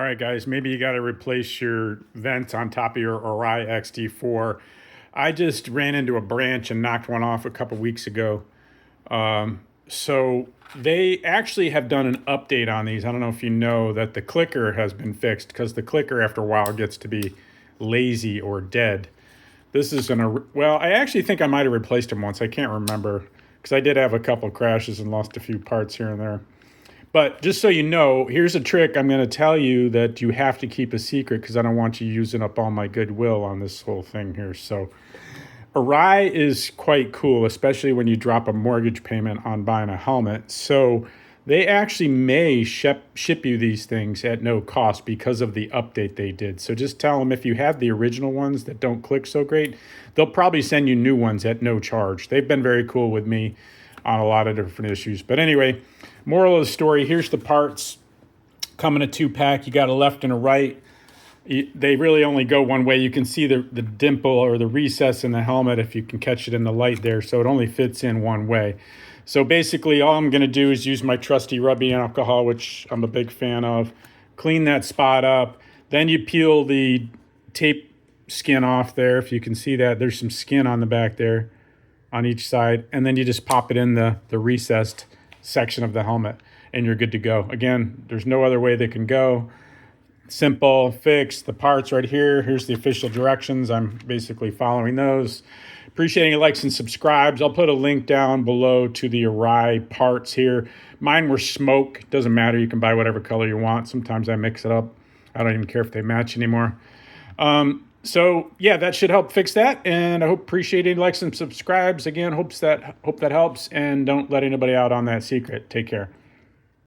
All right, guys, maybe you got to replace your vent on top of your Arai XD4. I just ran into a branch and knocked one off a couple weeks ago. So they actually have done an update on these. I don't know if you know that the clicker has been fixed because the clicker after a while gets to be lazy or dead. This is well, I actually think I might have replaced them once. I can't remember because I did have a couple crashes and lost a few parts here and there. But just so you know, here's a trick I'm going to tell you that you have to keep a secret because I don't want you using up all my goodwill on this whole thing here. So Arai is quite cool, especially when you drop a mortgage payment on buying a helmet. So they actually may ship you these things at no cost because of the update they did. So just tell them if you have the original ones that don't click so great, they'll probably send you new ones at no charge. They've been very cool with me on a lot of different issues. But anyway, moral of the story, here's the parts. Come in a 2-pack. You got a left and a right. They really only go one way. You can see the dimple or the recess in the helmet if you can catch it in the light there. So it only fits in one way. So basically all I'm going to do is use my trusty rubbing alcohol, which I'm a big fan of. Clean that spot up. Then you peel the tape skin off there. If you can see that, there's some skin on the back there on each side. And then you just pop it in the recessed section of the helmet and you're good to go. Again, there's no other way they can go. Simple fix. The parts right here. Here's the official directions. I'm basically following those. Appreciating your likes and subscribes. I'll put a link down below to the Arai parts here. Mine were smoke. Doesn't matter. You can buy whatever color you want. Sometimes I mix it up. I don't even care if they match anymore. So yeah, that should help fix that. And I hope appreciating likes and subscribes. Again, hope that helps. And don't let anybody out on that secret. Take care.